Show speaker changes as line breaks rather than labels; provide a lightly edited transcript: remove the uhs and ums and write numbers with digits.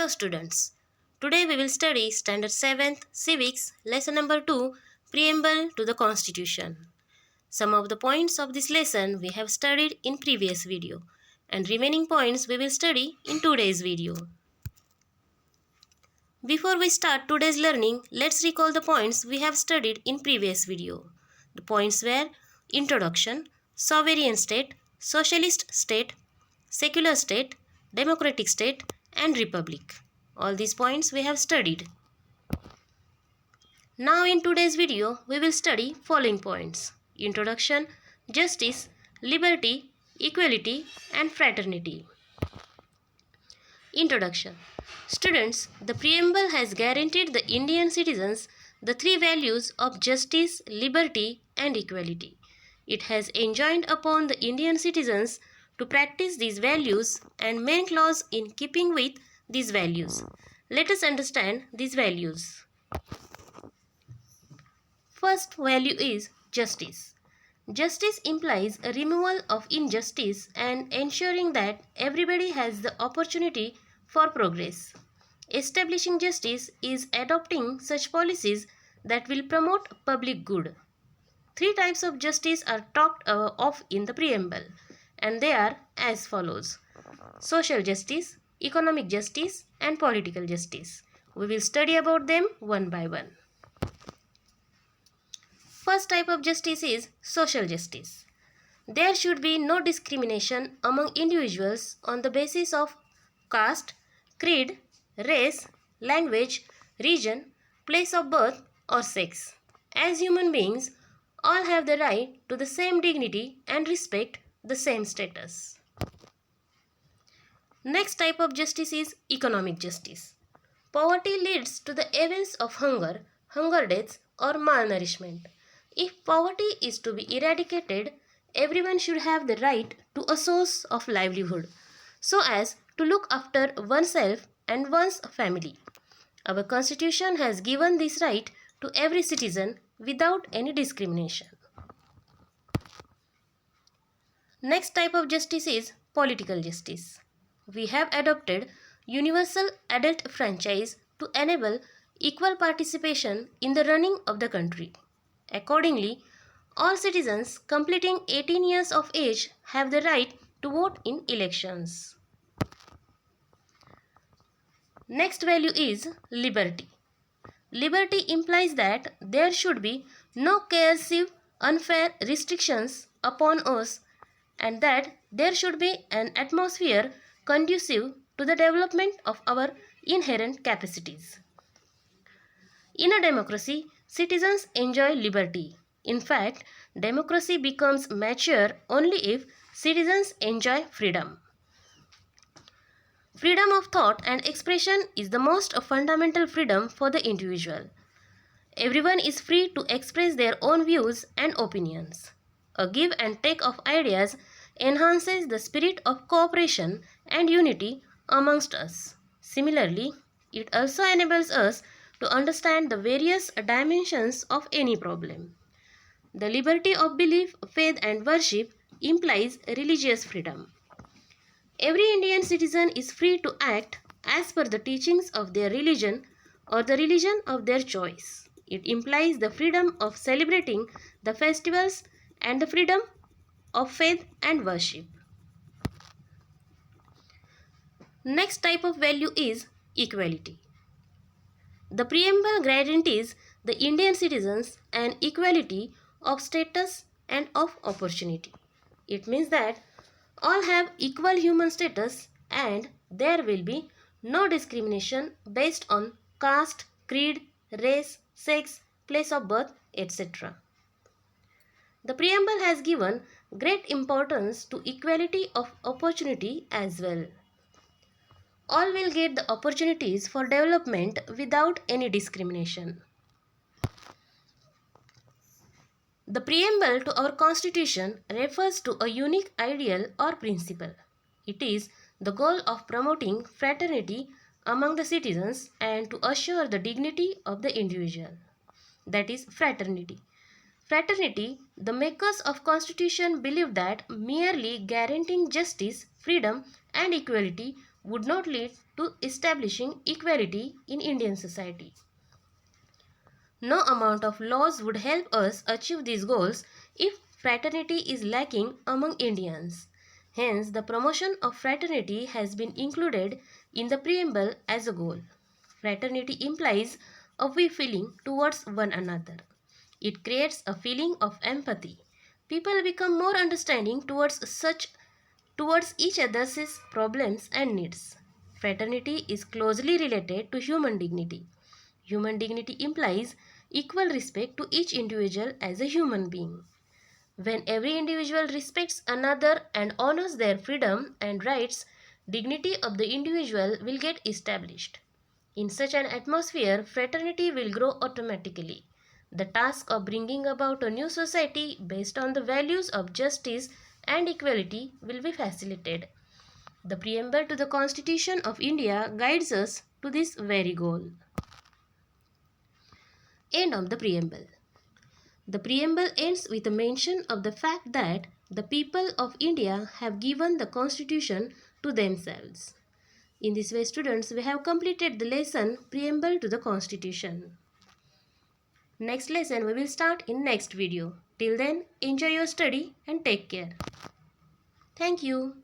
Hello students. Today we will study Standard 7th Civics Lesson number 2 Preamble to the Constitution. Some of the points of this lesson we have studied in previous video and remaining points we will study in today's video. Before we start today's learning, let's recall the points we have studied in previous video. The points were Introduction, Sovereign State, Socialist State, Secular State, Democratic State and Republic. All these points we have studied. Now in today's video, we will study following points. Introduction, Justice, Liberty, Equality and Fraternity. Introduction. Students, the preamble has guaranteed the Indian citizens the three values of justice, liberty and equality. It has enjoined upon the Indian citizens to practice these values and make laws in keeping with these values. Let us understand these values. First value is justice. Justice implies a removal of injustice and ensuring that everybody has the opportunity for progress. Establishing justice is adopting such policies that will promote public good. Three types of justice are talked of in the preamble, and they are as follows: social justice, economic justice and political justice. We will study about them one by one. First type of justice is social justice. There should be no discrimination among individuals on the basis of caste, creed, race, language, region, place of birth or sex. As human beings, all have the right to the same dignity and respect the same status. Next type of justice is economic justice. Poverty leads to the events of hunger, hunger deaths or malnourishment. If poverty is to be eradicated, everyone should have the right to a source of livelihood so as to look after oneself and one's family. Our Constitution has given this right to every citizen without any discrimination. Next type of justice is political justice. We have adopted universal adult franchise to enable equal participation in the running of the country. Accordingly, all citizens completing 18 years of age have the right to vote in elections. Next value is liberty. Liberty implies that there should be no coercive, unfair restrictions upon us and that there should be an atmosphere conducive to the development of our inherent capacities. In a democracy, citizens enjoy liberty. In fact, democracy becomes mature only if citizens enjoy freedom. Freedom of thought and expression is the most fundamental freedom for the individual. Everyone is free to express their own views and opinions. A give and take of ideas enhances the spirit of cooperation and unity amongst us. Similarly, it also enables us to understand the various dimensions of any problem. The liberty of belief, faith and worship implies religious freedom. Every Indian citizen is free to act as per the teachings of their religion or the religion of their choice. It implies the freedom of celebrating the festivals and the freedom of faith and worship. Next type of value is equality. The preamble guarantees the Indian citizens an equality of status and of opportunity. It means that all have equal human status and there will be no discrimination based on caste, creed, race, sex, place of birth, etc. The preamble has given great importance to equality of opportunity as well. All will get the opportunities for development without any discrimination. The preamble to our Constitution refers to a unique ideal or principle. It is the goal of promoting fraternity among the citizens and to assure the dignity of the individual. That is fraternity. Fraternity, the makers of Constitution believe that merely guaranteeing justice, freedom and equality would not lead to establishing equality in Indian society. No amount of laws would help us achieve these goals if fraternity is lacking among Indians. Hence, the promotion of fraternity has been included in the preamble as a goal. Fraternity implies a we feeling towards one another. It creates a feeling of empathy. People become more understanding towards each other's problems and needs. Fraternity is closely related to human dignity. Human dignity implies equal respect to each individual as a human being. When every individual respects another and honors their freedom and rights, dignity of the individual will get established. In such an atmosphere, fraternity will grow automatically. The task of bringing about a new society based on the values of justice and equality will be facilitated. The preamble to the Constitution of India guides us to this very goal. End of the preamble. The preamble ends with a mention of the fact that the people of India have given the Constitution to themselves. In this way, students, we have completed the lesson Preamble to the Constitution. Next lesson we will start in next video. Till then, enjoy your study and take care. Thank you.